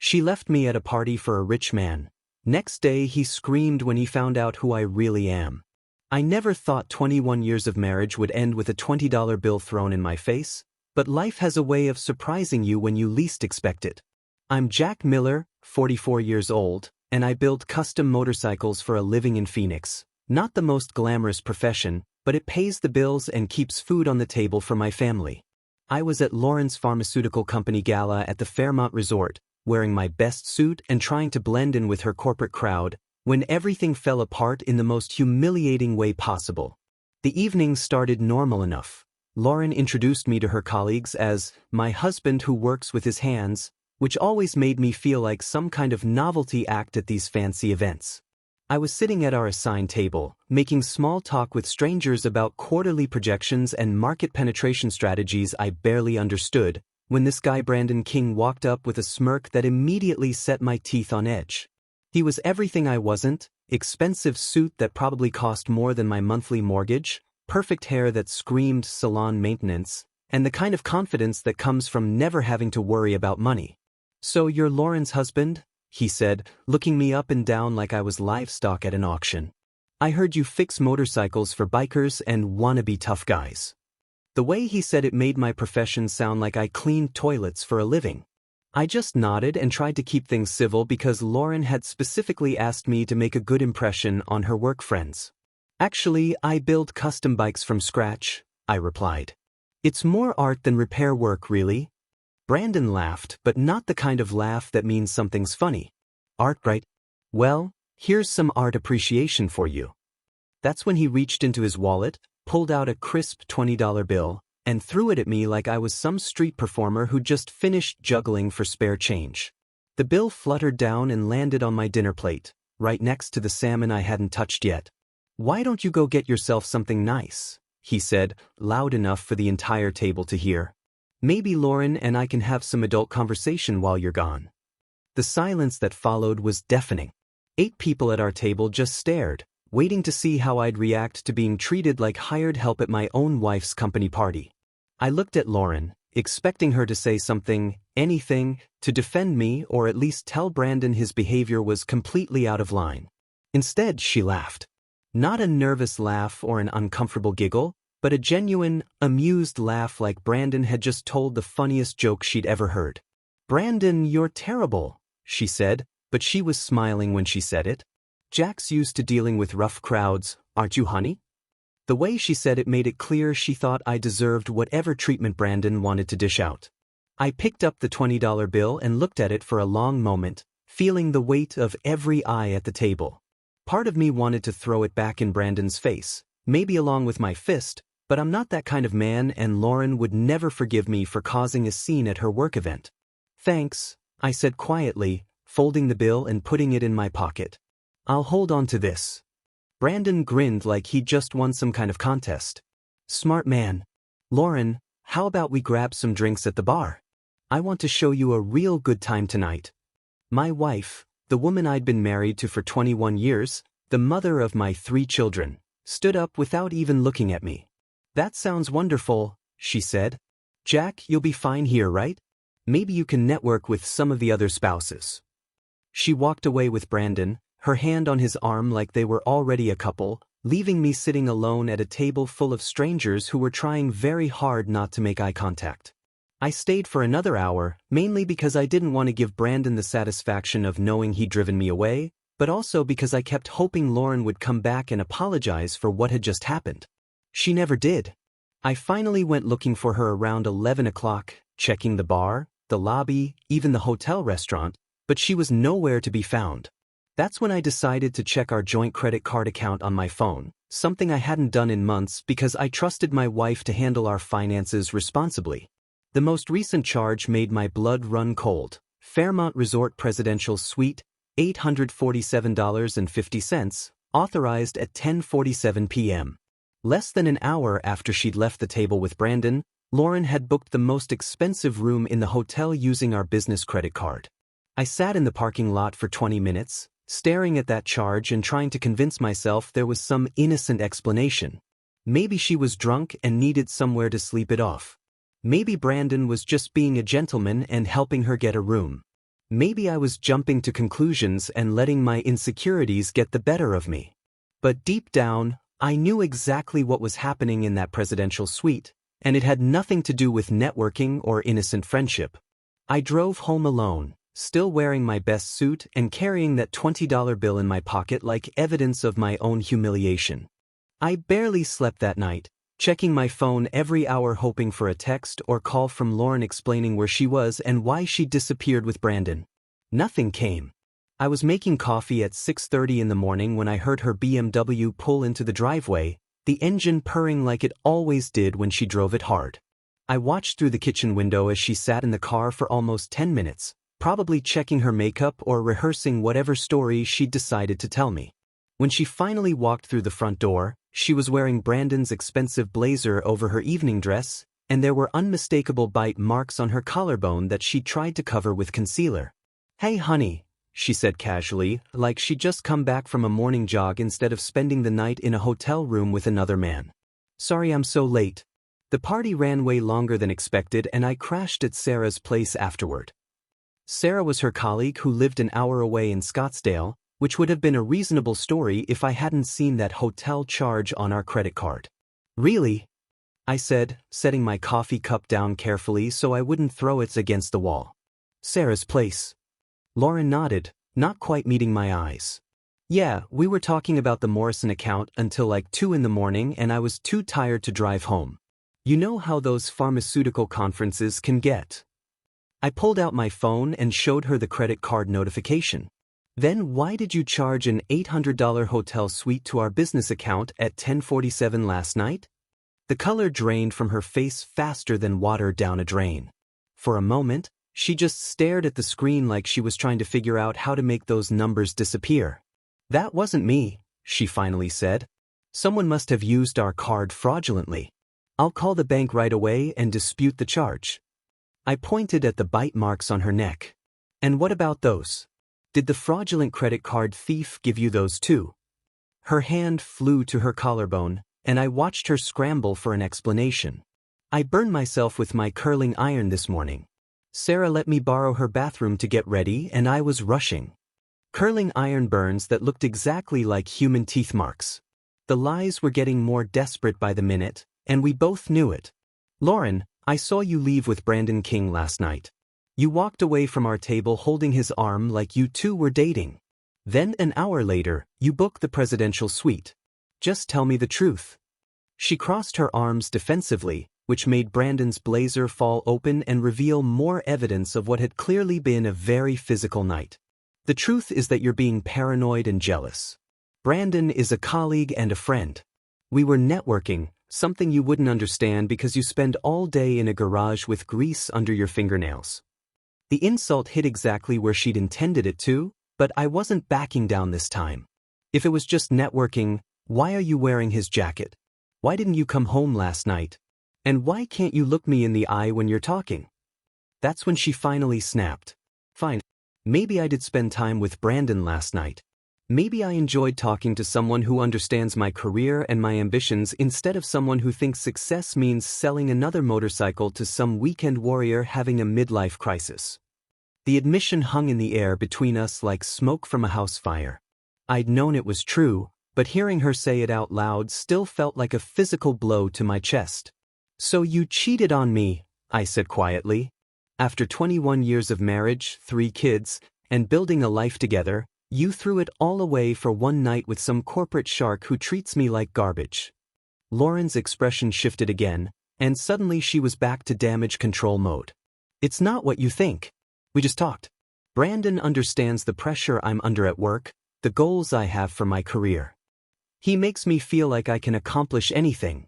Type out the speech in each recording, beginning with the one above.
She left me at a party for a rich man. Next day he screamed when he found out who I really am. I never thought 21 years of marriage would end with a $20 bill thrown in my face, but life has a way of surprising you when you least expect it. I'm Jack Miller, 44 years old, and I build custom motorcycles for a living in Phoenix. Not the most glamorous profession, but it pays the bills and keeps food on the table for my family. I was at Lawrence Pharmaceutical Company gala at the Fairmont Resort, wearing my best suit and trying to blend in with her corporate crowd, when everything fell apart in the most humiliating way possible. The evening started normal enough. Lauren introduced me to her colleagues as my husband who works with his hands, which always made me feel like some kind of novelty act at these fancy events. I was sitting at our assigned table, making small talk with strangers about quarterly projections and market penetration strategies I barely understood, when this guy Brandon King walked up with a smirk that immediately set my teeth on edge. He was everything I wasn't: expensive suit that probably cost more than my monthly mortgage, perfect hair that screamed salon maintenance, and the kind of confidence that comes from never having to worry about money. "So you're Lauren's husband?" he said, looking me up and down like I was livestock at an auction. "I heard you fix motorcycles for bikers and wannabe tough guys." The way he said it made my profession sound like I cleaned toilets for a living. I just nodded and tried to keep things civil because Lauren had specifically asked me to make a good impression on her work friends. "Actually, I build custom bikes from scratch," I replied. "It's more art than repair work, really." Brandon laughed, but not the kind of laugh that means something's funny. "Art, right? Well, here's some art appreciation for you." That's when he reached into his wallet, pulled out a crisp $20 bill, and threw it at me like I was some street performer who just finished juggling for spare change. The bill fluttered down and landed on my dinner plate, right next to the salmon I hadn't touched yet. "Why don't you go get yourself something nice?" he said, loud enough for the entire table to hear. "Maybe Lauren and I can have some adult conversation while you're gone." The silence that followed was deafening. 8 people at our table just stared, waiting to see how I'd react to being treated like hired help at my own wife's company party. I looked at Lauren, expecting her to say something, anything, to defend me or at least tell Brandon his behavior was completely out of line. Instead, she laughed. Not a nervous laugh or an uncomfortable giggle, but a genuine, amused laugh like Brandon had just told the funniest joke she'd ever heard. "Brandon, you're terrible," she said, but she was smiling when she said it. "Jack's used to dealing with rough crowds, aren't you, honey?" The way she said it made it clear she thought I deserved whatever treatment Brandon wanted to dish out. I picked up the $20 bill and looked at it for a long moment, feeling the weight of every eye at the table. Part of me wanted to throw it back in Brandon's face, maybe along with my fist, but I'm not that kind of man and Lauren would never forgive me for causing a scene at her work event. "Thanks," I said quietly, folding the bill and putting it in my pocket. "I'll hold on to this." Brandon grinned like he'd just won some kind of contest. "Smart man. Lauren, how about we grab some drinks at the bar? I want to show you a real good time tonight." My wife, the woman I'd been married to for 21 years, the mother of my 3 children, stood up without even looking at me. "That sounds wonderful," she said. "Jack, you'll be fine here, right? Maybe you can network with some of the other spouses." She walked away with Brandon, her hand on his arm like they were already a couple, leaving me sitting alone at a table full of strangers who were trying very hard not to make eye contact. I stayed for another hour, mainly because I didn't want to give Brandon the satisfaction of knowing he'd driven me away, but also because I kept hoping Lauren would come back and apologize for what had just happened. She never did. I finally went looking for her around 11 o'clock, checking the bar, the lobby, even the hotel restaurant, but she was nowhere to be found. That's when I decided to check our joint credit card account on my phone, something I hadn't done in months because I trusted my wife to handle our finances responsibly. The most recent charge made my blood run cold. Fairmont Resort Presidential Suite, $847.50, authorized at 10:47 p.m. Less than an hour after she'd left the table with Brandon, Lauren had booked the most expensive room in the hotel using our business credit card. I sat in the parking lot for 20 minutes, staring at that charge and trying to convince myself there was some innocent explanation. Maybe she was drunk and needed somewhere to sleep it off. Maybe Brandon was just being a gentleman and helping her get a room. Maybe I was jumping to conclusions and letting my insecurities get the better of me. But deep down, I knew exactly what was happening in that presidential suite, and it had nothing to do with networking or innocent friendship. I drove home alone, still wearing my best suit and carrying that $20 bill in my pocket like evidence of my own humiliation. I barely slept that night, checking my phone every hour hoping for a text or call from Lauren explaining where she was and why she disappeared with Brandon. Nothing came. I was making coffee at 6:30 in the morning when I heard her BMW pull into the driveway, the engine purring like it always did when she drove it hard. I watched through the kitchen window as she sat in the car for almost 10 minutes, probably checking her makeup or rehearsing whatever story she'd decided to tell me. When she finally walked through the front door, she was wearing Brandon's expensive blazer over her evening dress, and there were unmistakable bite marks on her collarbone that she tried to cover with concealer. "Hey honey," she said casually, like she'd just come back from a morning jog instead of spending the night in a hotel room with another man. "Sorry I'm so late. The party ran way longer than expected and I crashed at Sarah's place afterward." Sarah was her colleague who lived an hour away in Scottsdale, which would have been a reasonable story if I hadn't seen that hotel charge on our credit card. "Really?" I said, setting my coffee cup down carefully so I wouldn't throw it against the wall. "Sarah's place." Lauren nodded, not quite meeting my eyes. "Yeah, we were talking about the Morrison account until like 2 in the morning and I was too tired to drive home. You know how those pharmaceutical conferences can get." I pulled out my phone and showed her the credit card notification. "Then why did you charge an $800 hotel suite to our business account at 10:47 last night?" The color drained from her face faster than water down a drain. For a moment, she just stared at the screen like she was trying to figure out how to make those numbers disappear. "That wasn't me," she finally said. "Someone must have used our card fraudulently. I'll call the bank right away and dispute the charge." I pointed at the bite marks on her neck. "And what about those? Did the fraudulent credit card thief give you those too?" Her hand flew to her collarbone, and I watched her scramble for an explanation. "I burned myself with my curling iron this morning. Sarah let me borrow her bathroom to get ready and I was rushing." Curling iron burns that looked exactly like human teeth marks. The lies were getting more desperate by the minute, and we both knew it. "Lauren, I saw you leave with Brandon King last night. You walked away from our table holding his arm like you two were dating. Then an hour later, you booked the presidential suite. Just tell me the truth." She crossed her arms defensively, which made Brandon's blazer fall open and reveal more evidence of what had clearly been a very physical night. "The truth is that you're being paranoid and jealous. Brandon is a colleague and a friend. We were networking, something you wouldn't understand because you spend all day in a garage with grease under your fingernails." The insult hit exactly where she'd intended it to, but I wasn't backing down this time. "If it was just networking, why are you wearing his jacket? Why didn't you come home last night? And why can't you look me in the eye when you're talking?" That's when she finally snapped. "Fine. Maybe I did spend time with Brandon last night. Maybe I enjoyed talking to someone who understands my career and my ambitions instead of someone who thinks success means selling another motorcycle to some weekend warrior having a midlife crisis." The admission hung in the air between us like smoke from a house fire. I'd known it was true, but hearing her say it out loud still felt like a physical blow to my chest. "So you cheated on me," I said quietly. "After 21 years of marriage, 3 kids, and building a life together, you threw it all away for one night with some corporate shark who treats me like garbage." Lauren's expression shifted again, and suddenly she was back to damage control mode. "It's not what you think. We just talked. Brandon understands the pressure I'm under at work, the goals I have for my career. He makes me feel like I can accomplish anything."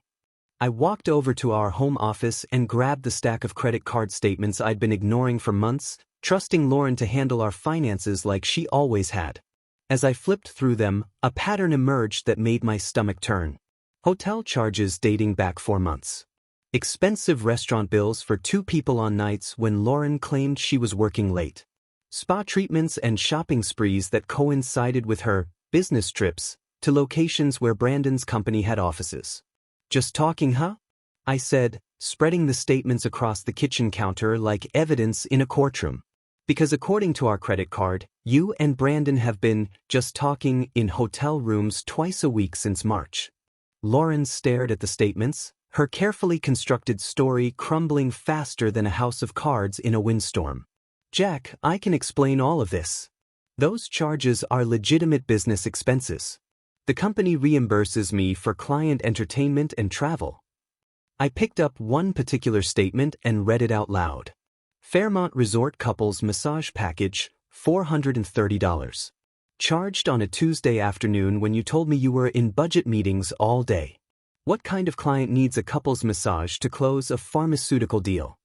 I walked over to our home office and grabbed the stack of credit card statements I'd been ignoring for months, trusting Lauren to handle our finances like she always had. As I flipped through them, a pattern emerged that made my stomach turn. Hotel charges dating back 4 months. Expensive restaurant bills for 2 people on nights when Lauren claimed she was working late. Spa treatments and shopping sprees that coincided with her business trips to locations where Brandon's company had offices. "Just talking, huh?" I said, spreading the statements across the kitchen counter like evidence in a courtroom. Because according to our credit card, you and Brandon have been just talking in hotel rooms twice a week since March. Lauren stared at the statements, her carefully constructed story crumbling faster than a house of cards in a windstorm. Jack, I can explain all of this. Those charges are legitimate business expenses. The company reimburses me for client entertainment and travel. I picked up one particular statement and read it out loud. Fairmont Resort Couples Massage Package, $430. Charged on a Tuesday afternoon when you told me you were in budget meetings all day. What kind of client needs a couples massage to close a pharmaceutical deal?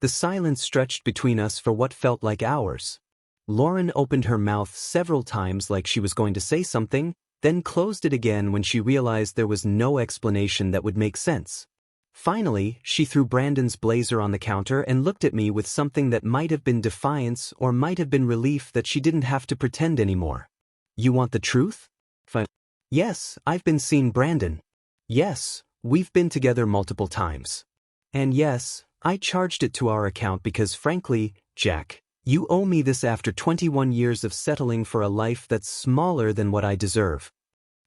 The silence stretched between us for what felt like hours. Lauren opened her mouth several times like she was going to say something, then closed it again when she realized there was no explanation that would make sense. Finally, she threw Brandon's blazer on the counter and looked at me with something that might have been defiance or might have been relief that she didn't have to pretend anymore. You want the truth? Fine. Yes, I've been seeing Brandon. Yes, we've been together multiple times. And yes, I charged it to our account because frankly, Jack, you owe me this after 21 years of settling for a life that's smaller than what I deserve.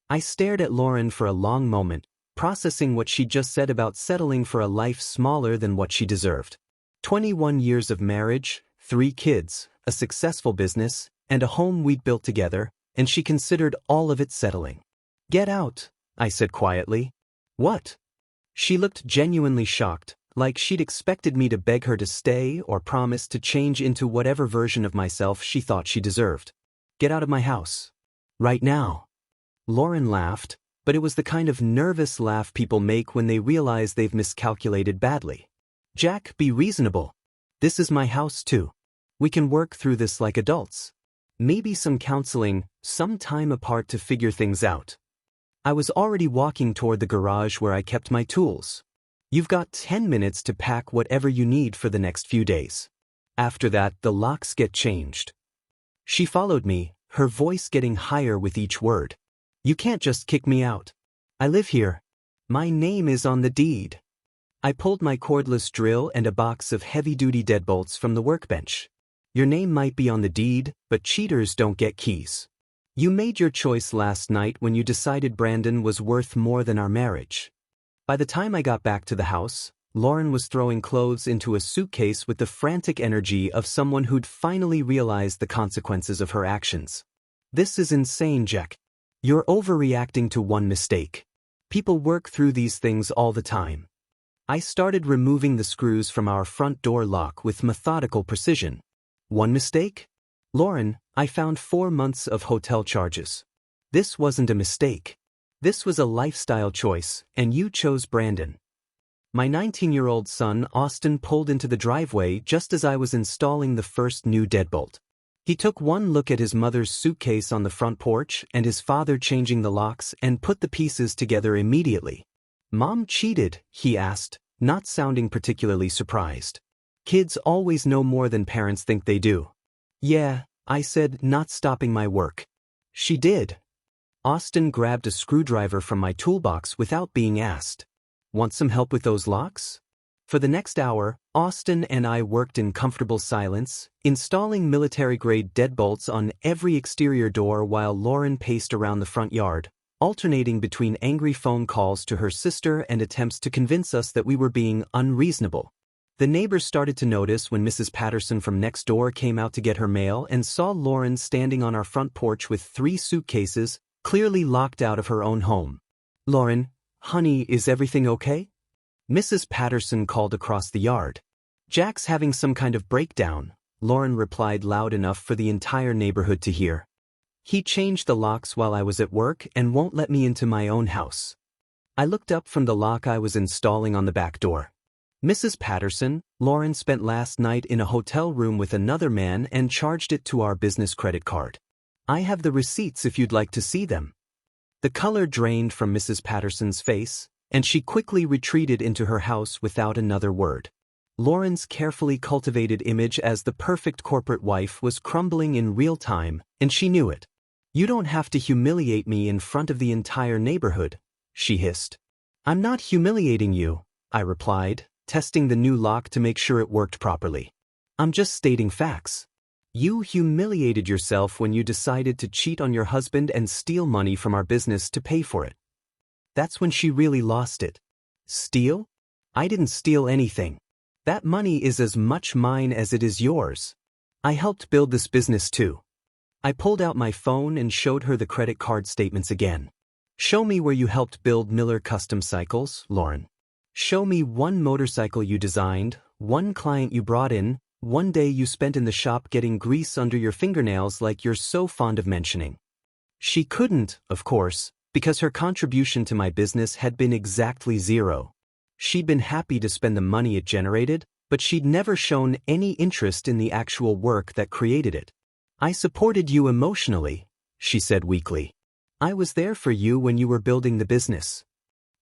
I stared at Lauren for a long moment, processing what she just said about settling for a life smaller than what she deserved. 21 years of marriage, 3 kids, a successful business, and a home we'd built together, and she considered all of it settling. Get out, I said quietly. What? She looked genuinely shocked, like she'd expected me to beg her to stay or promise to change into whatever version of myself she thought she deserved. Get out of my house. Right now. Lauren laughed, but it was the kind of nervous laugh people make when they realize they've miscalculated badly. Jack, be reasonable. This is my house too. We can work through this like adults. Maybe some counseling, some time apart to figure things out. I was already walking toward the garage where I kept my tools. You've got 10 minutes to pack whatever you need for the next few days. After that, the locks get changed. She followed me, her voice getting higher with each word. You can't just kick me out. I live here. My name is on the deed. I pulled my cordless drill and a box of heavy-duty deadbolts from the workbench. Your name might be on the deed, but cheaters don't get keys. You made your choice last night when you decided Brandon was worth more than our marriage. By the time I got back to the house, Lauren was throwing clothes into a suitcase with the frantic energy of someone who'd finally realized the consequences of her actions. This is insane, Jack. You're overreacting to one mistake. People work through these things all the time. I started removing the screws from our front door lock with methodical precision. One mistake? Lauren, I found 4 months of hotel charges. This wasn't a mistake. This was a lifestyle choice, and you chose Brandon. My 19-year-old son, Austin, pulled into the driveway just as I was installing the first new deadbolt. He took one look at his mother's suitcase on the front porch and his father changing the locks and put the pieces together immediately. Mom cheated, he asked, not sounding particularly surprised. Kids always know more than parents think they do. Yeah, I said, not stopping my work. She did. Austin grabbed a screwdriver from my toolbox without being asked. Want some help with those locks? For the next hour, Austin and I worked in comfortable silence, installing military-grade deadbolts on every exterior door while Lauren paced around the front yard, alternating between angry phone calls to her sister and attempts to convince us that we were being unreasonable. The neighbors started to notice when Mrs. Patterson from next door came out to get her mail and saw Lauren standing on our front porch with 3 suitcases, clearly locked out of her own home. Lauren, honey, is everything okay? Mrs. Patterson called across the yard. Jack's having some kind of breakdown, Lauren replied loud enough for the entire neighborhood to hear. He changed the locks while I was at work and won't let me into my own house. I looked up from the lock I was installing on the back door. Mrs. Patterson, Lauren spent last night in a hotel room with another man and charged it to our business credit card. I have the receipts if you'd like to see them. The color drained from Mrs. Patterson's face, and she quickly retreated into her house without another word. Lauren's carefully cultivated image as the perfect corporate wife was crumbling in real time, and she knew it. You don't have to humiliate me in front of the entire neighborhood, she hissed. I'm not humiliating you, I replied, testing the new lock to make sure it worked properly. I'm just stating facts. You humiliated yourself when you decided to cheat on your husband and steal money from our business to pay for it. That's when she really lost it. Steal? I didn't steal anything. That money is as much mine as it is yours. I helped build this business too. I pulled out my phone and showed her the credit card statements again. Show me where you helped build Miller Custom Cycles, Lauren. Show me one motorcycle you designed, one client you brought in, one day you spent in the shop getting grease under your fingernails like you're so fond of mentioning. She couldn't, of course, because her contribution to my business had been exactly zero. She'd been happy to spend the money it generated, but she'd never shown any interest in the actual work that created it. I supported you emotionally, she said weakly. I was there for you when you were building the business.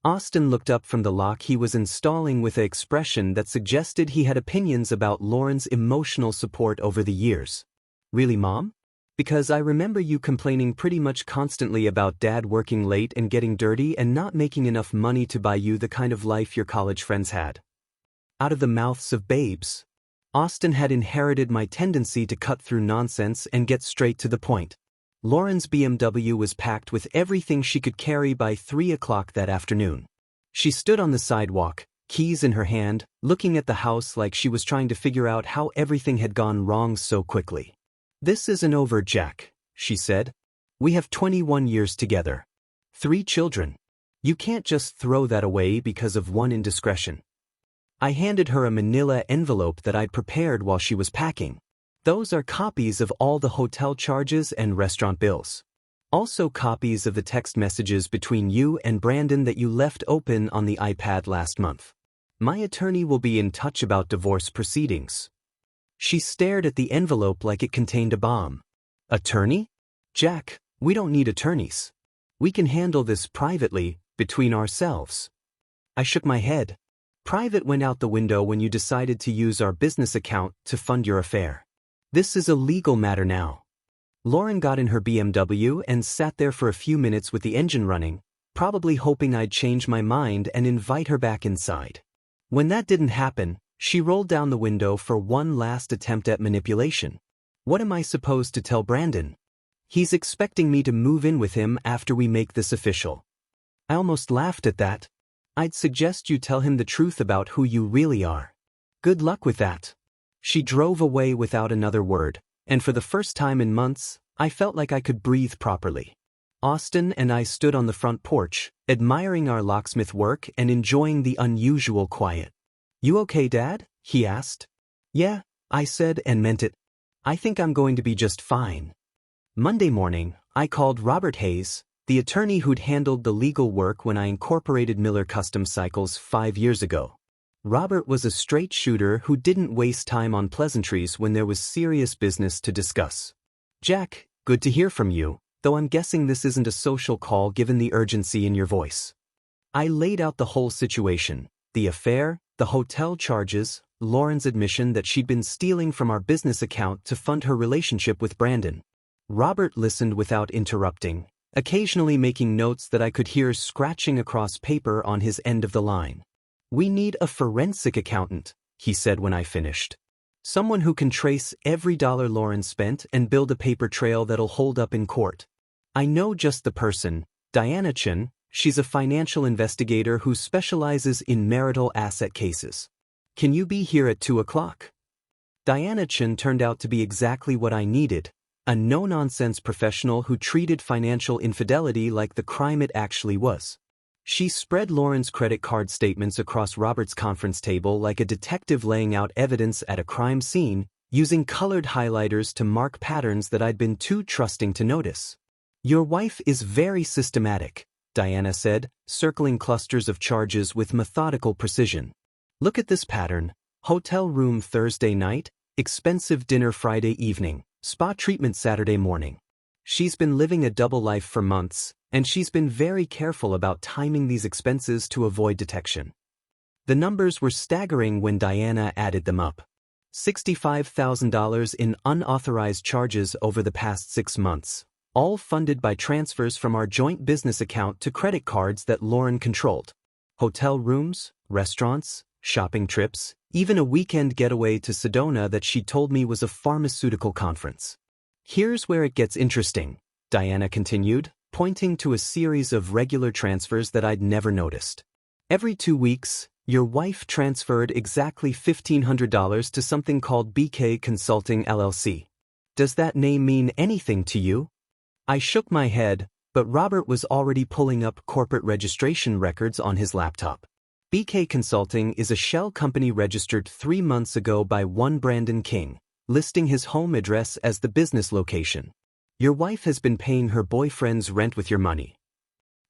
Austin looked up from the lock he was installing with an expression that suggested he had opinions about Lauren's emotional support over the years. Really, Mom? Because I remember you complaining pretty much constantly about Dad working late and getting dirty and not making enough money to buy you the kind of life your college friends had. Out of the mouths of babes. Austin had inherited my tendency to cut through nonsense and get straight to the point. Lauren's BMW was packed with everything she could carry by 3 o'clock that afternoon. She stood on the sidewalk, keys in her hand, looking at the house like she was trying to figure out how everything had gone wrong so quickly. This isn't over, Jack, she said. We have 21 years together. 3 children. You can't just throw that away because of one indiscretion. I handed her a manila envelope that I'd prepared while she was packing. Those are copies of all the hotel charges and restaurant bills. Also copies of the text messages between you and Brandon that you left open on the iPad last month. My attorney will be in touch about divorce proceedings. She stared at the envelope like it contained a bomb. Attorney? Jack, we don't need attorneys. We can handle this privately, between ourselves. I shook my head. Private went out the window when you decided to use our business account to fund your affair. This is a legal matter now. Lauren got in her BMW and sat there for a few minutes with the engine running, probably hoping I'd change my mind and invite her back inside. When that didn't happen, she rolled down the window for one last attempt at manipulation. What am I supposed to tell Brandon? He's expecting me to move in with him after we make this official. I almost laughed at that. I'd suggest you tell him the truth about who you really are. Good luck with that. She drove away without another word, and for the first time in months, I felt like I could breathe properly. Austin and I stood on the front porch, admiring our locksmith work and enjoying the unusual quiet. You okay, Dad? He asked. Yeah, I said and meant it. I think I'm going to be just fine. Monday morning, I called Robert Hayes, the attorney who'd handled the legal work when I incorporated Miller Custom Cycles 5 years ago. Robert was a straight shooter who didn't waste time on pleasantries when there was serious business to discuss. Jack, good to hear from you, though I'm guessing this isn't a social call given the urgency in your voice. I laid out the whole situation, the affair, the hotel charges, Lauren's admission that she'd been stealing from our business account to fund her relationship with Brandon. Robert listened without interrupting, occasionally making notes that I could hear scratching across paper on his end of the line. We need a forensic accountant, he said when I finished. Someone who can trace every dollar Lauren spent and build a paper trail that'll hold up in court. I know just the person, Diana Chen. She's a financial investigator who specializes in marital asset cases. Can you be here at 2 o'clock? Diana Chen turned out to be exactly what I needed, a no-nonsense professional who treated financial infidelity like the crime it actually was. She spread Lauren's credit card statements across Robert's conference table like a detective laying out evidence at a crime scene, using colored highlighters to mark patterns that I'd been too trusting to notice. Your wife is very systematic, Diana said, circling clusters of charges with methodical precision. Look at this pattern: hotel room Thursday night, expensive dinner Friday evening, spa treatment Saturday morning. She's been living a double life for months, and she's been very careful about timing these expenses to avoid detection. The numbers were staggering when Diana added them up. $65,000 in unauthorized charges over the past 6 months, all funded by transfers from our joint business account to credit cards that Lauren controlled. Hotel rooms, restaurants, shopping trips, even a weekend getaway to Sedona that she told me was a pharmaceutical conference. Here's where it gets interesting, Diana continued, pointing to a series of regular transfers that I'd never noticed. Every 2 weeks, your wife transferred exactly $1,500 to something called BK Consulting LLC. Does that name mean anything to you? I shook my head, but Robert was already pulling up corporate registration records on his laptop. BK Consulting is a shell company registered 3 months ago by one Brandon King, listing his home address as the business location. Your wife has been paying her boyfriend's rent with your money.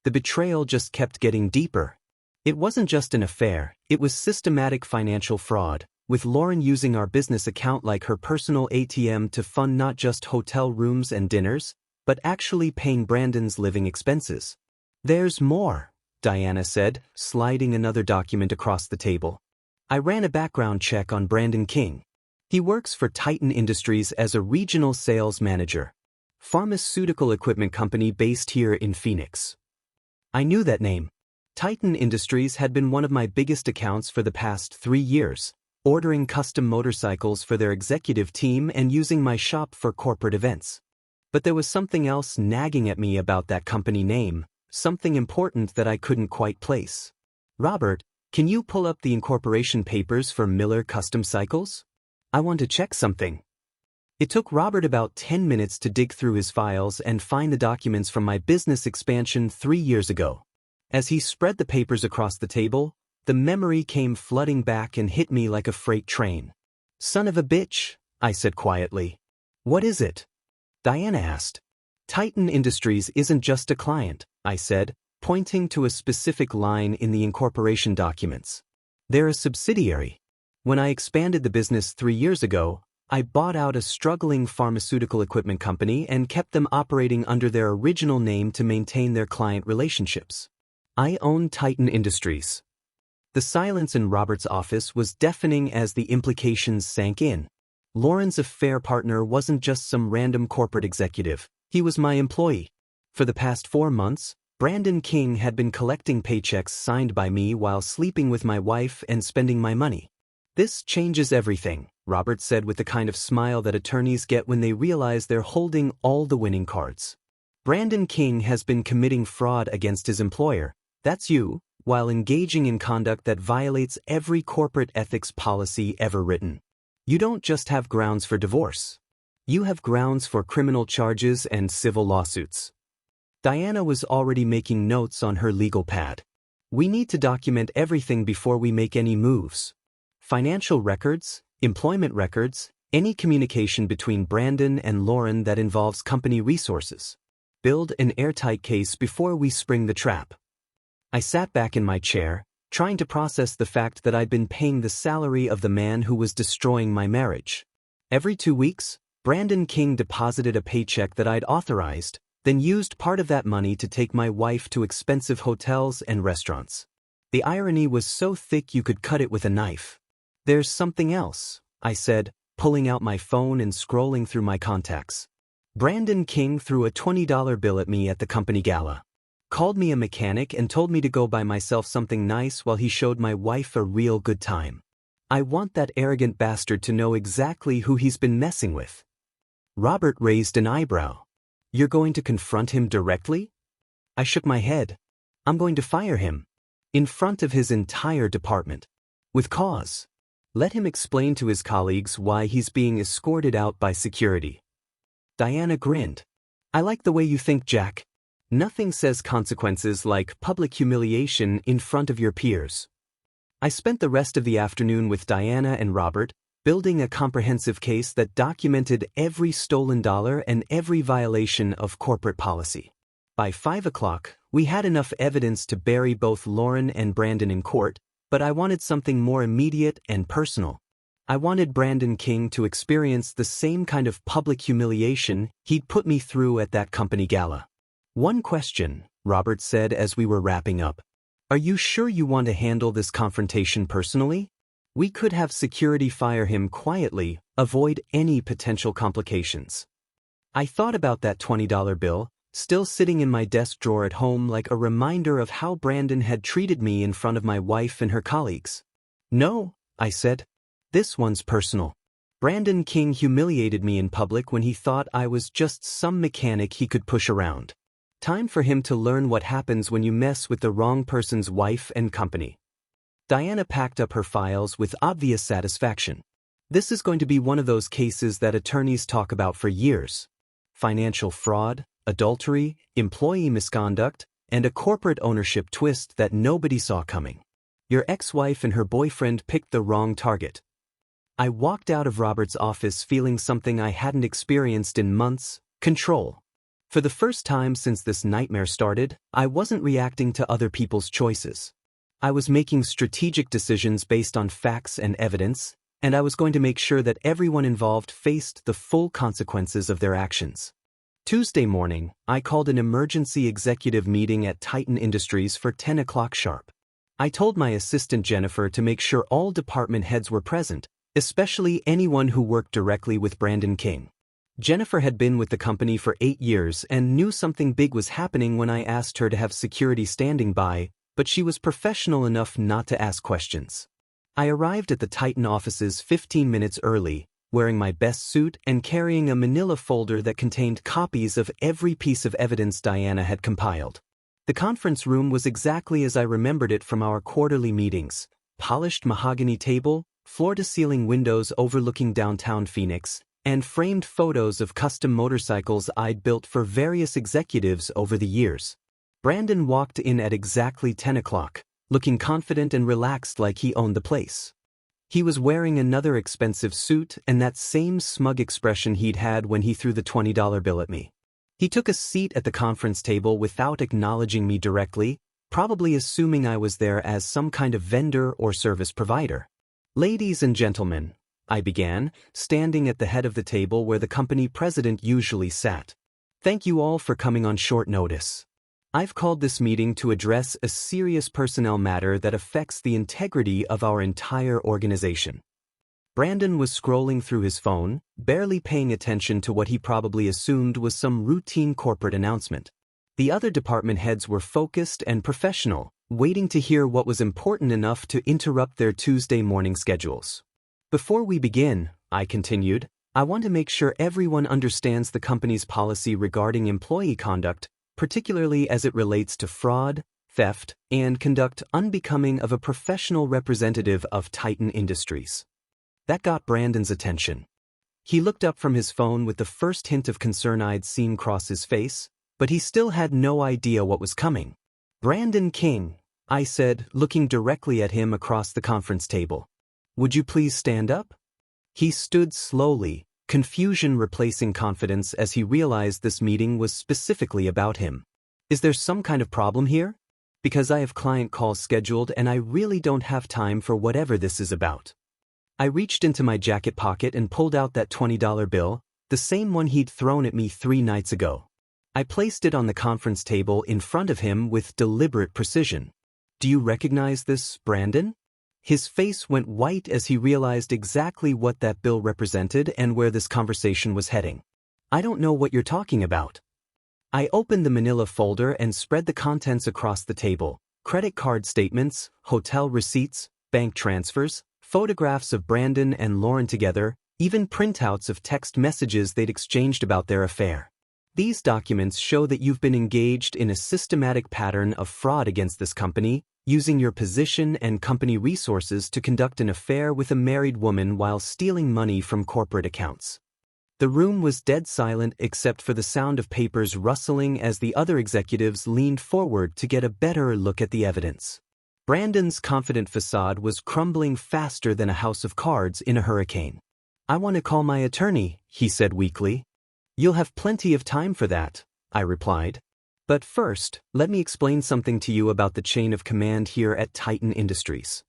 The betrayal just kept getting deeper. It wasn't just an affair, it was systematic financial fraud, with Lauren using our business account like her personal ATM to fund not just hotel rooms and dinners, but actually paying Brandon's living expenses. There's more, Diana said, sliding another document across the table. I ran a background check on Brandon King. He works for Titan Industries as a regional sales manager, pharmaceutical equipment company based here in Phoenix. I knew that name. Titan Industries had been one of my biggest accounts for the past 3 years, ordering custom motorcycles for their executive team and using my shop for corporate events. But there was something else nagging at me about that company name, something important that I couldn't quite place. Robert, can you pull up the incorporation papers for Miller Custom Cycles? I want to check something. It took Robert about 10 minutes to dig through his files and find the documents from my business expansion 3 years ago. As he spread the papers across the table, the memory came flooding back and hit me like a freight train. Son of a bitch, I said quietly. What is it? Diana asked. Titan Industries isn't just a client, I said, pointing to a specific line in the incorporation documents. They're a subsidiary. When I expanded the business 3 years ago, I bought out a struggling pharmaceutical equipment company and kept them operating under their original name to maintain their client relationships. I own Titan Industries. The silence in Robert's office was deafening as the implications sank in. Lauren's affair partner wasn't just some random corporate executive, he was my employee. For the past 4 months, Brandon King had been collecting paychecks signed by me while sleeping with my wife and spending my money. This changes everything, Robert said with the kind of smile that attorneys get when they realize they're holding all the winning cards. Brandon King has been committing fraud against his employer, that's you, while engaging in conduct that violates every corporate ethics policy ever written. You don't just have grounds for divorce. You have grounds for criminal charges and civil lawsuits. Diana was already making notes on her legal pad. We need to document everything before we make any moves. Financial records, employment records, any communication between Brandon and Lauren that involves company resources. Build an airtight case before we spring the trap. I sat back in my chair, trying to process the fact that I'd been paying the salary of the man who was destroying my marriage. Every 2 weeks, Brandon King deposited a paycheck that I'd authorized, then used part of that money to take my wife to expensive hotels and restaurants. The irony was so thick you could cut it with a knife. There's something else, I said, pulling out my phone and scrolling through my contacts. Brandon King threw a $20 bill at me at the company gala. Called me a mechanic and told me to go buy myself something nice while he showed my wife a real good time. I want that arrogant bastard to know exactly who he's been messing with. Robert raised an eyebrow. You're going to confront him directly? I shook my head. I'm going to fire him. In front of his entire department. With cause. Let him explain to his colleagues why he's being escorted out by security. Diana grinned. I like the way you think, Jack. Nothing says consequences like public humiliation in front of your peers. I spent the rest of the afternoon with Diana and Robert, building a comprehensive case that documented every stolen dollar and every violation of corporate policy. By 5 o'clock, we had enough evidence to bury both Lauren and Brandon in court, but I wanted something more immediate and personal. I wanted Brandon King to experience the same kind of public humiliation he'd put me through at that company gala. One question, Robert said as we were wrapping up. Are you sure you want to handle this confrontation personally? We could have security fire him quietly, avoid any potential complications. I thought about that $20 bill, still sitting in my desk drawer at home like a reminder of how Brandon had treated me in front of my wife and her colleagues. No, I said. This one's personal. Brandon King humiliated me in public when he thought I was just some mechanic he could push around. Time for him to learn what happens when you mess with the wrong person's wife and company. Diana packed up her files with obvious satisfaction. This is going to be one of those cases that attorneys talk about for years. Financial fraud, adultery, employee misconduct, and a corporate ownership twist that nobody saw coming. Your ex-wife and her boyfriend picked the wrong target. I walked out of Robert's office feeling something I hadn't experienced in months: control. For the first time since this nightmare started, I wasn't reacting to other people's choices. I was making strategic decisions based on facts and evidence, and I was going to make sure that everyone involved faced the full consequences of their actions. Tuesday morning, I called an emergency executive meeting at Titan Industries for 10 o'clock sharp. I told my assistant Jennifer to make sure all department heads were present, especially anyone who worked directly with Brandon King. Jennifer had been with the company for 8 years and knew something big was happening when I asked her to have security standing by, but she was professional enough not to ask questions. I arrived at the Titan offices 15 minutes early, wearing my best suit and carrying a manila folder that contained copies of every piece of evidence Diana had compiled. The conference room was exactly as I remembered it from our quarterly meetings: polished mahogany table, floor-to-ceiling windows overlooking downtown Phoenix, and framed photos of custom motorcycles I'd built for various executives over the years. Brandon walked in at exactly 10 o'clock, looking confident and relaxed like he owned the place. He was wearing another expensive suit and that same smug expression he'd had when he threw the $20 bill at me. He took a seat at the conference table without acknowledging me directly, probably assuming I was there as some kind of vendor or service provider. "Ladies and gentlemen," I began, standing at the head of the table where the company president usually sat. "Thank you all for coming on short notice. I've called this meeting to address a serious personnel matter that affects the integrity of our entire organization." Brandon was scrolling through his phone, barely paying attention to what he probably assumed was some routine corporate announcement. The other department heads were focused and professional, waiting to hear what was important enough to interrupt their Tuesday morning schedules. "Before we begin," I continued, "I want to make sure everyone understands the company's policy regarding employee conduct, particularly as it relates to fraud, theft, and conduct unbecoming of a professional representative of Titan Industries." That got Brandon's attention. He looked up from his phone with the first hint of concern I'd seen cross his face, but he still had no idea what was coming. "Brandon King," I said, looking directly at him across the conference table. "Would you please stand up?" He stood slowly, confusion replacing confidence as he realized this meeting was specifically about him. "Is there some kind of problem here? Because I have client calls scheduled and I really don't have time for whatever this is about." I reached into my jacket pocket and pulled out that $20 bill, the same one he'd thrown at me 3 nights ago. I placed it on the conference table in front of him with deliberate precision. "Do you recognize this, Brandon?" His face went white as he realized exactly what that bill represented and where this conversation was heading. "I don't know what you're talking about." I opened the manila folder and spread the contents across the table: credit card statements, hotel receipts, bank transfers, photographs of Brandon and Lauren together, even printouts of text messages they'd exchanged about their affair. "These documents show that you've been engaged in a systematic pattern of fraud against this company, using your position and company resources to conduct an affair with a married woman while stealing money from corporate accounts." The room was dead silent except for the sound of papers rustling as the other executives leaned forward to get a better look at the evidence. Brandon's confident facade was crumbling faster than a house of cards in a hurricane. "I want to call my attorney," he said weakly. "You'll have plenty of time for that," I replied. "But first, let me explain something to you about the chain of command here at Titan Industries."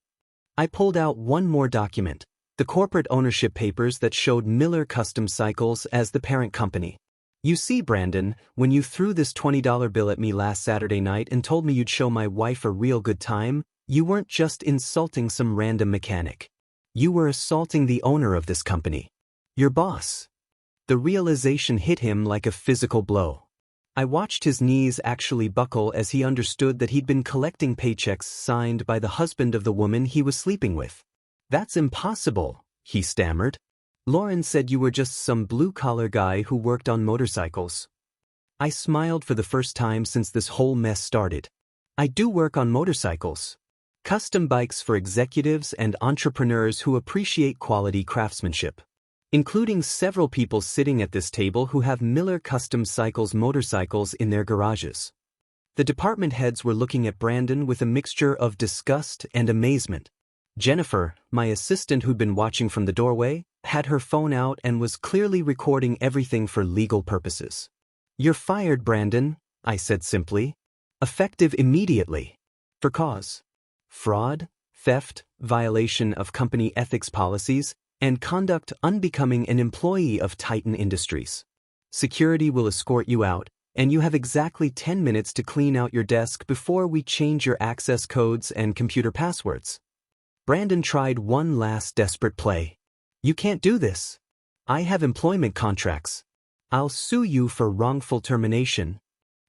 I pulled out one more document: the corporate ownership papers that showed Miller Custom Cycles as the parent company. "You see, Brandon, when you threw this $20 bill at me last Saturday night and told me you'd show my wife a real good time, you weren't just insulting some random mechanic. You were assaulting the owner of this company. Your boss." The realization hit him like a physical blow. I watched his knees actually buckle as he understood that he'd been collecting paychecks signed by the husband of the woman he was sleeping with. That's impossible, he stammered. Lauren said you were just some blue-collar guy who worked on motorcycles. I smiled for the first time since this whole mess started. I do work on motorcycles. Custom bikes for executives and entrepreneurs who appreciate quality craftsmanship. Including several people sitting at this table who have Miller Custom Cycles motorcycles in their garages. The department heads were looking at Brandon with a mixture of disgust and amazement. Jennifer, my assistant who'd been watching from the doorway, had her phone out and was clearly recording everything for legal purposes. You're fired, Brandon, I said simply. Effective immediately. For cause. Fraud, theft, violation of company ethics policies, and conduct unbecoming an employee of Titan Industries. Security will escort you out, and you have exactly 10 minutes to clean out your desk before we change your access codes and computer passwords. Brandon tried one last desperate play. You can't do this. I have employment contracts. I'll sue you for wrongful termination.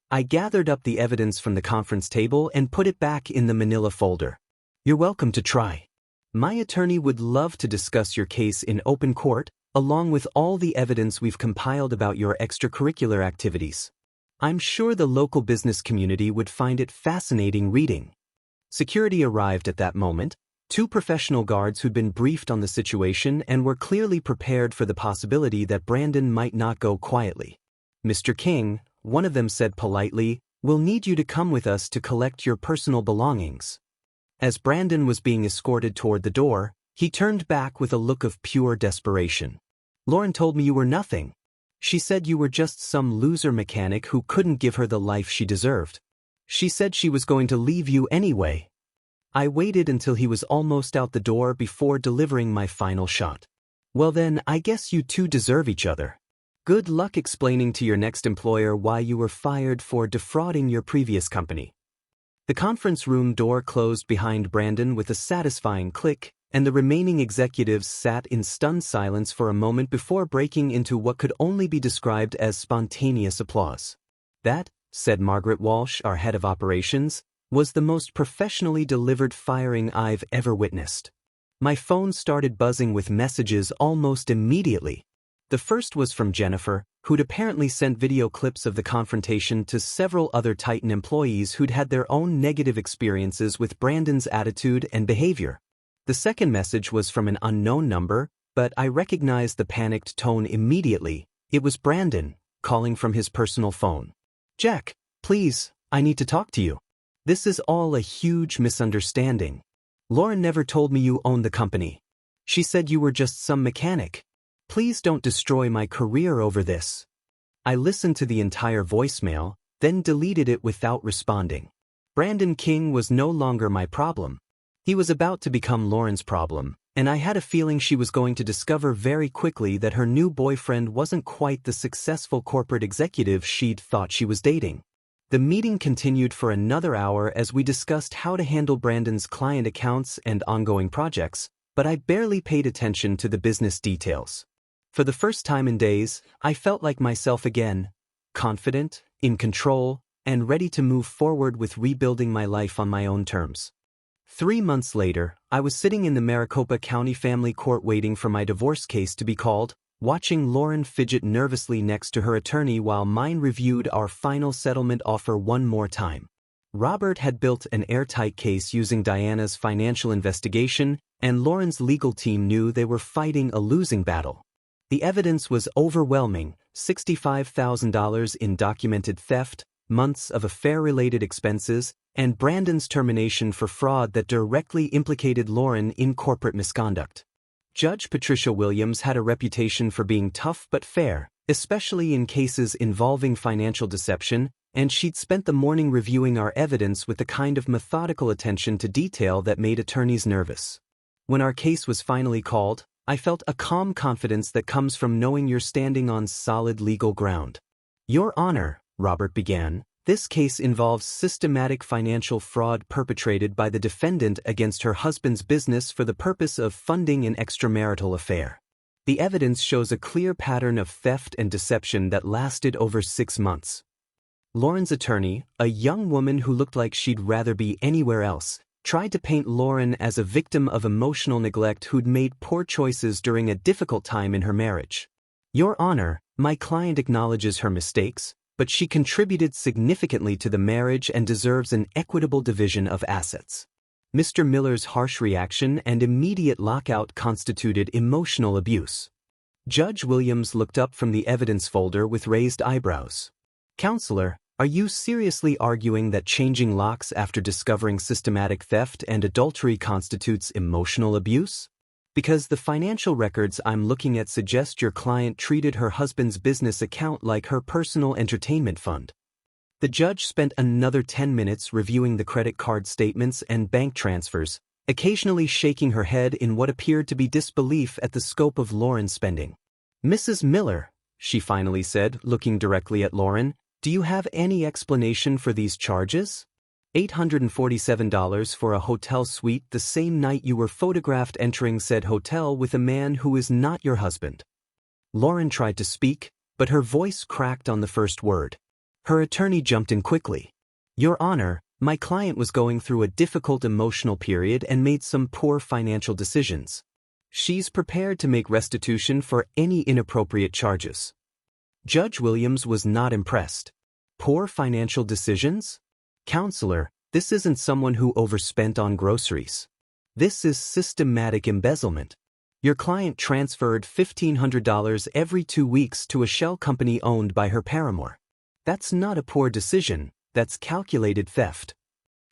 I gathered up the evidence from the conference table and put it back in the manila folder. You're welcome to try. My attorney would love to discuss your case in open court, along with all the evidence we've compiled about your extracurricular activities. I'm sure the local business community would find it fascinating reading. Security arrived at that moment, 2 professional guards who'd been briefed on the situation and were clearly prepared for the possibility that Brandon might not go quietly. Mr. King, one of them said politely, we'll need you to come with us to collect your personal belongings. As Brandon was being escorted toward the door, he turned back with a look of pure desperation. Lauren told me you were nothing. She said you were just some loser mechanic who couldn't give her the life she deserved. She said she was going to leave you anyway. I waited until he was almost out the door before delivering my final shot. Well then, I guess you two deserve each other. Good luck explaining to your next employer why you were fired for defrauding your previous company. The conference room door closed behind Brandon with a satisfying click, and the remaining executives sat in stunned silence for a moment before breaking into what could only be described as spontaneous applause. That, said Margaret Walsh, our head of operations, was the most professionally delivered firing I've ever witnessed. My phone started buzzing with messages almost immediately. The first was from Jennifer, who'd apparently sent video clips of the confrontation to several other Titan employees who'd had their own negative experiences with Brandon's attitude and behavior. The second message was from an unknown number, but I recognized the panicked tone immediately. It was Brandon, calling from his personal phone. Jack, please, I need to talk to you. This is all a huge misunderstanding. Lauren never told me you owned the company. She said you were just some mechanic. Please don't destroy my career over this. I listened to the entire voicemail, then deleted it without responding. Brandon King was no longer my problem. He was about to become Lauren's problem, and I had a feeling she was going to discover very quickly that her new boyfriend wasn't quite the successful corporate executive she'd thought she was dating. The meeting continued for another hour as we discussed how to handle Brandon's client accounts and ongoing projects, but I barely paid attention to the business details. For the first time in days, I felt like myself again, confident, in control, and ready to move forward with rebuilding my life on my own terms. 3 months later, I was sitting in the Maricopa County Family Court waiting for my divorce case to be called, watching Lauren fidget nervously next to her attorney while mine reviewed our final settlement offer one more time. Robert had built an airtight case using Diana's financial investigation, and Lauren's legal team knew they were fighting a losing battle. The evidence was overwhelming: $65,000 in documented theft, months of affair-related expenses, and Brandon's termination for fraud that directly implicated Lauren in corporate misconduct. Judge Patricia Williams had a reputation for being tough but fair, especially in cases involving financial deception, and she'd spent the morning reviewing our evidence with the kind of methodical attention to detail that made attorneys nervous. When our case was finally called, I felt a calm confidence that comes from knowing you're standing on solid legal ground. Your Honor, Robert began, this case involves systematic financial fraud perpetrated by the defendant against her husband's business for the purpose of funding an extramarital affair. The evidence shows a clear pattern of theft and deception that lasted over 6 months. Lauren's attorney, a young woman who looked like she'd rather be anywhere else, tried to paint Lauren as a victim of emotional neglect who'd made poor choices during a difficult time in her marriage. Your Honor, my client acknowledges her mistakes, but she contributed significantly to the marriage and deserves an equitable division of assets. Mr. Miller's harsh reaction and immediate lockout constituted emotional abuse. Judge Williams looked up from the evidence folder with raised eyebrows. Counselor, are you seriously arguing that changing locks after discovering systematic theft and adultery constitutes emotional abuse? Because the financial records I'm looking at suggest your client treated her husband's business account like her personal entertainment fund. The judge spent another 10 minutes reviewing the credit card statements and bank transfers, occasionally shaking her head in what appeared to be disbelief at the scope of Lauren's spending. Mrs. Miller, she finally said, looking directly at Lauren, do you have any explanation for these charges? $847 for a hotel suite the same night you were photographed entering said hotel with a man who is not your husband. Lauren tried to speak, but her voice cracked on the first word. Her attorney jumped in quickly. Your Honor, my client was going through a difficult emotional period and made some poor financial decisions. She's prepared to make restitution for any inappropriate charges. Judge Williams was not impressed. Poor financial decisions? Counselor, this isn't someone who overspent on groceries. This is systematic embezzlement. Your client transferred $1,500 every 2 weeks to a shell company owned by her paramour. That's not a poor decision, that's calculated theft.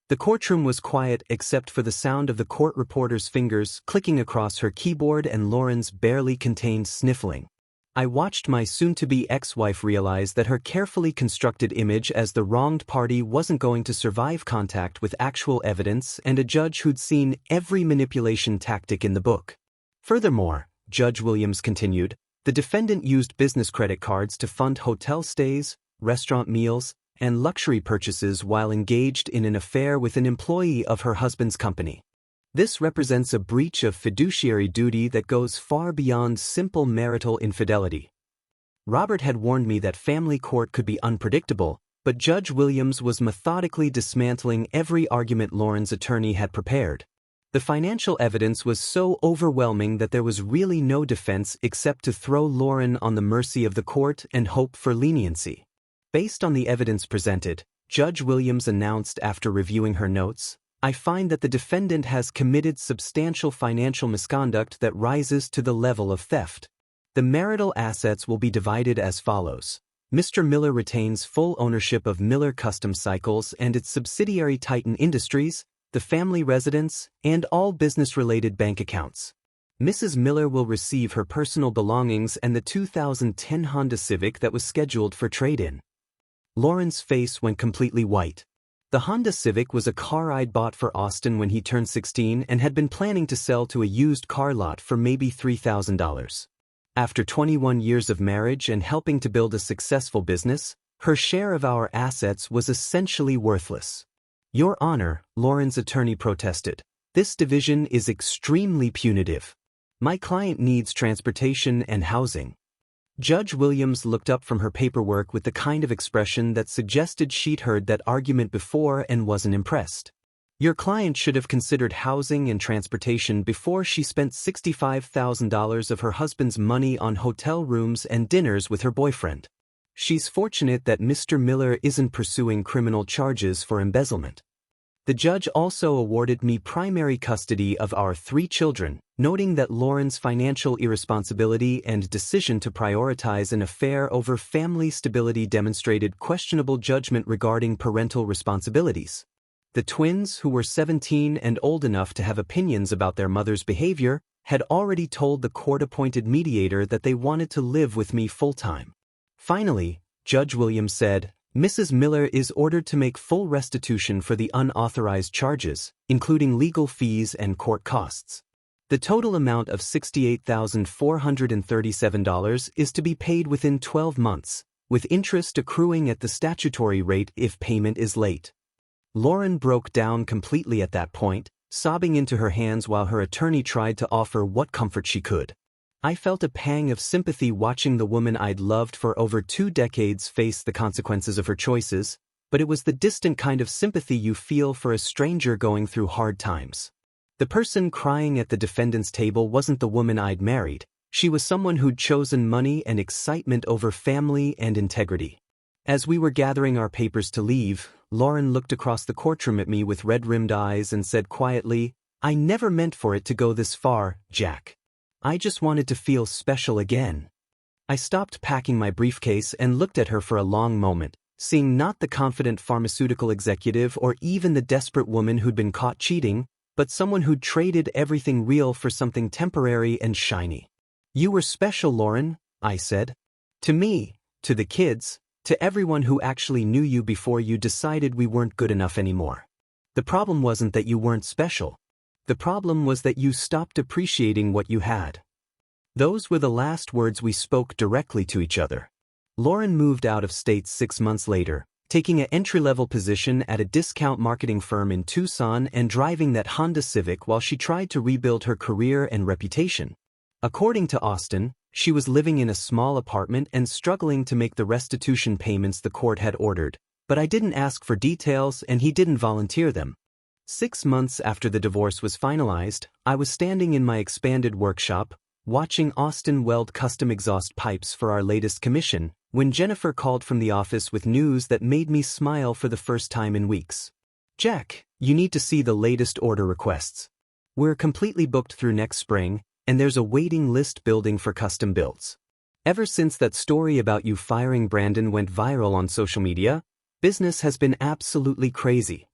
The courtroom was quiet except for the sound of the court reporter's fingers clicking across her keyboard and Lauren's barely contained sniffling. I watched my soon-to-be ex-wife realize that her carefully constructed image as the wronged party wasn't going to survive contact with actual evidence and a judge who'd seen every manipulation tactic in the book. Furthermore, Judge Williams continued, the defendant used business credit cards to fund hotel stays, restaurant meals, and luxury purchases while engaged in an affair with an employee of her husband's company. This represents a breach of fiduciary duty that goes far beyond simple marital infidelity. Robert had warned me that family court could be unpredictable, but Judge Williams was methodically dismantling every argument Lauren's attorney had prepared. The financial evidence was so overwhelming that there was really no defense except to throw Lauren on the mercy of the court and hope for leniency. Based on the evidence presented, Judge Williams announced after reviewing her notes, I find that the defendant has committed substantial financial misconduct that rises to the level of theft. The marital assets will be divided as follows. Mr. Miller retains full ownership of Miller Custom Cycles and its subsidiary Titan Industries, the family residence, and all business-related bank accounts. Mrs. Miller will receive her personal belongings and the 2010 Honda Civic that was scheduled for trade-in. Lauren's face went completely white. The Honda Civic was a car I'd bought for Austin when he turned 16 and had been planning to sell to a used car lot for maybe $3,000. After 21 years of marriage and helping to build a successful business, her share of our assets was essentially worthless. Your Honor, Lauren's attorney protested. This division is extremely punitive. My client needs transportation and housing. Judge Williams looked up from her paperwork with the kind of expression that suggested she'd heard that argument before and wasn't impressed. Your client should have considered housing and transportation before she spent $65,000 of her husband's money on hotel rooms and dinners with her boyfriend. She's fortunate that Mr. Miller isn't pursuing criminal charges for embezzlement. The judge also awarded me primary custody of our 3 children, noting that Lauren's financial irresponsibility and decision to prioritize an affair over family stability demonstrated questionable judgment regarding parental responsibilities. The twins, who were 17 and old enough to have opinions about their mother's behavior, had already told the court-appointed mediator that they wanted to live with me full-time. Finally, Judge Williams said, Mrs. Miller is ordered to make full restitution for the unauthorized charges, including legal fees and court costs. The total amount of $68,437 is to be paid within 12 months, with interest accruing at the statutory rate if payment is late. Lauren broke down completely at that point, sobbing into her hands while her attorney tried to offer what comfort she could. I felt a pang of sympathy watching the woman I'd loved for over 2 decades face the consequences of her choices, but it was the distant kind of sympathy you feel for a stranger going through hard times. The person crying at the defendant's table wasn't the woman I'd married. She was someone who'd chosen money and excitement over family and integrity. As we were gathering our papers to leave, Lauren looked across the courtroom at me with red-rimmed eyes and said quietly, "I never meant for it to go this far, Jack. I just wanted to feel special again." I stopped packing my briefcase and looked at her for a long moment, seeing not the confident pharmaceutical executive or even the desperate woman who'd been caught cheating, but someone who'd traded everything real for something temporary and shiny. "You were special, Lauren," I said. "To me, to the kids, to everyone who actually knew you before you decided we weren't good enough anymore. The problem wasn't that you weren't special. The problem was that you stopped appreciating what you had." Those were the last words we spoke directly to each other. Lauren moved out of state 6 months later, taking an entry-level position at a discount marketing firm in Tucson and driving that Honda Civic while she tried to rebuild her career and reputation. According to Austin, she was living in a small apartment and struggling to make the restitution payments the court had ordered, but I didn't ask for details and he didn't volunteer them. 6 months after the divorce was finalized, I was standing in my expanded workshop, watching Austin weld custom exhaust pipes for our latest commission, when Jennifer called from the office with news that made me smile for the first time in weeks. "Jack, you need to see the latest order requests. We're completely booked through next spring, and there's a waiting list building for custom builds." Ever since that story about you firing Brandon went viral on social media, business has been absolutely crazy.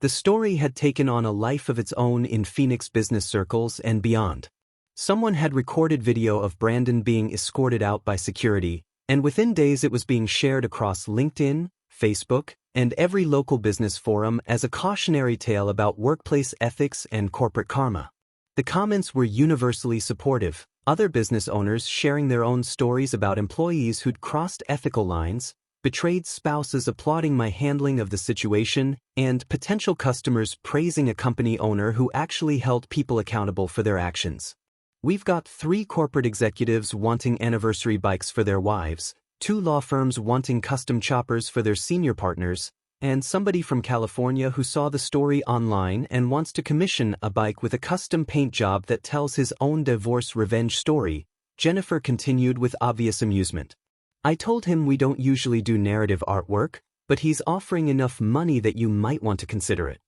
The story had taken on a life of its own in Phoenix business circles and beyond. Someone had recorded video of Brandon being escorted out by security, and within days it was being shared across LinkedIn, Facebook, and every local business forum as a cautionary tale about workplace ethics and corporate karma. The comments were universally supportive, other business owners sharing their own stories about employees who'd crossed ethical lines, betrayed spouses applauding my handling of the situation, and potential customers praising a company owner who actually held people accountable for their actions. We've got 3 corporate executives wanting anniversary bikes for their wives, 2 law firms wanting custom choppers for their senior partners, and somebody from California who saw the story online and wants to commission a bike with a custom paint job that tells his own divorce revenge story, Jennifer continued with obvious amusement. I told him we don't usually do narrative artwork, but he's offering enough money that you might want to consider it.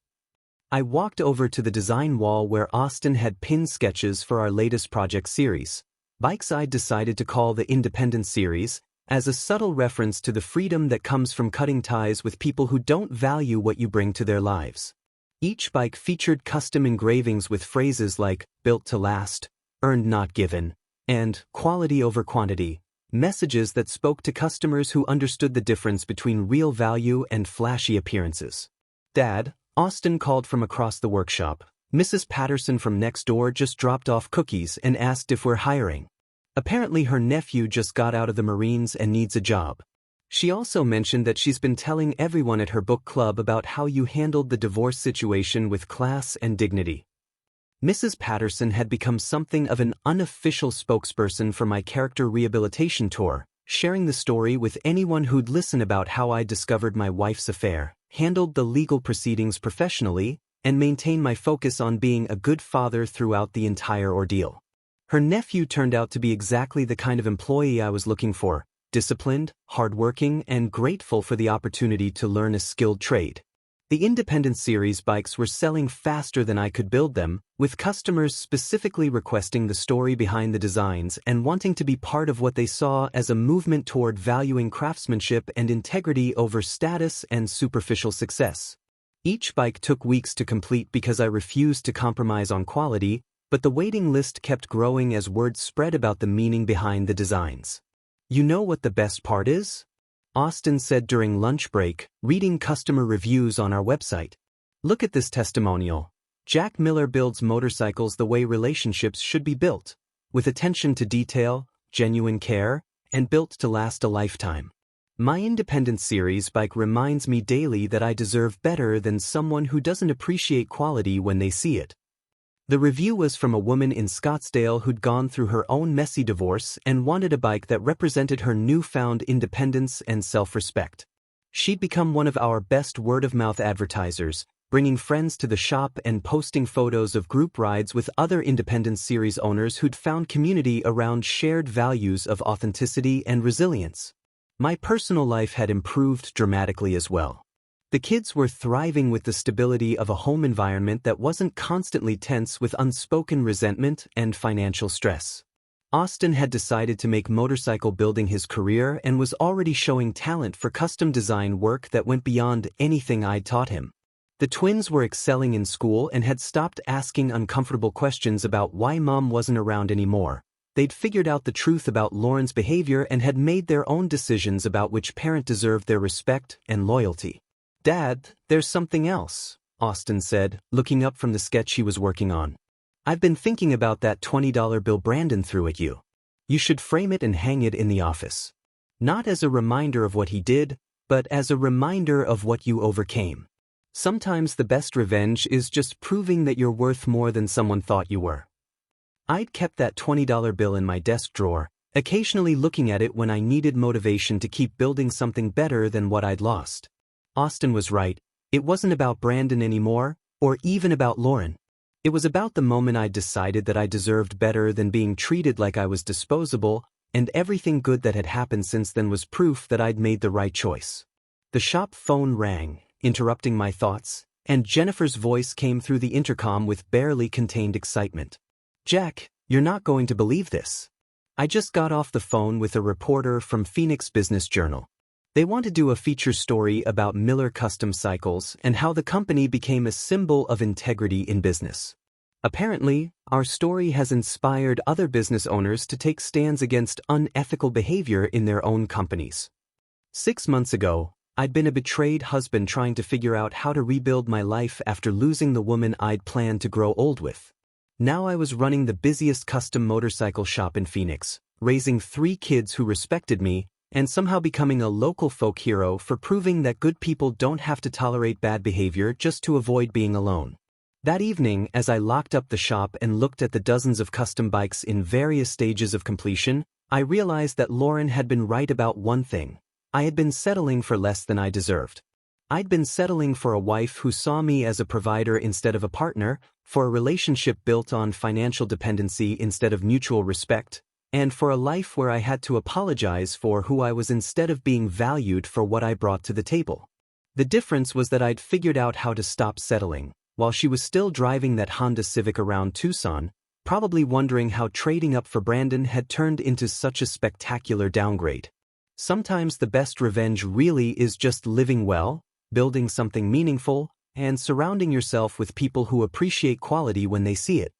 I walked over to the design wall where Austin had pinned sketches for our latest project series, bikes I'd decided to call the Independence Series, as a subtle reference to the freedom that comes from cutting ties with people who don't value what you bring to their lives. Each bike featured custom engravings with phrases like "built to last," "earned not given," and "quality over quantity," messages that spoke to customers who understood the difference between real value and flashy appearances. "Dad," Austin called from across the workshop, "Mrs. Patterson from next door just dropped off cookies and asked if we're hiring. Apparently her nephew just got out of the Marines and needs a job. She also mentioned that she's been telling everyone at her book club about how you handled the divorce situation with class and dignity." Mrs. Patterson had become something of an unofficial spokesperson for my character rehabilitation tour, sharing the story with anyone who'd listen about how I discovered my wife's affair, handled the legal proceedings professionally, and maintained my focus on being a good father throughout the entire ordeal. Her nephew turned out to be exactly the kind of employee I was looking for: disciplined, hardworking, and grateful for the opportunity to learn a skilled trade. The Independence Series bikes were selling faster than I could build them, with customers specifically requesting the story behind the designs and wanting to be part of what they saw as a movement toward valuing craftsmanship and integrity over status and superficial success. Each bike took weeks to complete because I refused to compromise on quality, but the waiting list kept growing as word spread about the meaning behind the designs. "You know what the best part is?" Austin said during lunch break, reading customer reviews on our website. "Look at this testimonial. Jack Miller builds motorcycles the way relationships should be built, with attention to detail, genuine care, and built to last a lifetime. My Independence Series bike reminds me daily that I deserve better than someone who doesn't appreciate quality when they see it." The review was from a woman in Scottsdale who'd gone through her own messy divorce and wanted a bike that represented her newfound independence and self-respect. She'd become one of our best word-of-mouth advertisers, bringing friends to the shop and posting photos of group rides with other independent series owners who'd found community around shared values of authenticity and resilience. My personal life had improved dramatically as well. The kids were thriving with the stability of a home environment that wasn't constantly tense with unspoken resentment and financial stress. Austin had decided to make motorcycle building his career and was already showing talent for custom design work that went beyond anything I'd taught him. The twins were excelling in school and had stopped asking uncomfortable questions about why Mom wasn't around anymore. They'd figured out the truth about Lauren's behavior and had made their own decisions about which parent deserved their respect and loyalty. "Dad, there's something else," Austin said, looking up from the sketch he was working on. "I've been thinking about that $20 bill Brandon threw at you. You should frame it and hang it in the office. Not as a reminder of what he did, but as a reminder of what you overcame. Sometimes the best revenge is just proving that you're worth more than someone thought you were." I'd kept that $20 bill in my desk drawer, occasionally looking at it when I needed motivation to keep building something better than what I'd lost. Austin was right. It wasn't about Brandon anymore, or even about Lauren. It was about the moment I decided that I deserved better than being treated like I was disposable, and everything good that had happened since then was proof that I'd made the right choice. The shop phone rang, interrupting my thoughts, and Jennifer's voice came through the intercom with barely contained excitement. "Jack, you're not going to believe this. I just got off the phone with a reporter from Phoenix Business Journal. They want to do a feature story about Miller Custom Cycles and how the company became a symbol of integrity in business. Apparently, our story has inspired other business owners to take stands against unethical behavior in their own companies. 6 months ago, I'd been a betrayed husband trying to figure out how to rebuild my life after losing the woman I'd planned to grow old with. Now I was running the busiest custom motorcycle shop in Phoenix, raising 3 kids who respected me, and somehow becoming a local folk hero for proving that good people don't have to tolerate bad behavior just to avoid being alone. That evening, as I locked up the shop and looked at the dozens of custom bikes in various stages of completion, I realized that Lauren had been right about one thing. I had been settling for less than I deserved. I'd been settling for a wife who saw me as a provider instead of a partner, for a relationship built on financial dependency instead of mutual respect, and for a life where I had to apologize for who I was instead of being valued for what I brought to the table. The difference was that I'd figured out how to stop settling, while she was still driving that Honda Civic around Tucson, probably wondering how trading up for Brandon had turned into such a spectacular downgrade. Sometimes the best revenge really is just living well, building something meaningful, and surrounding yourself with people who appreciate quality when they see it.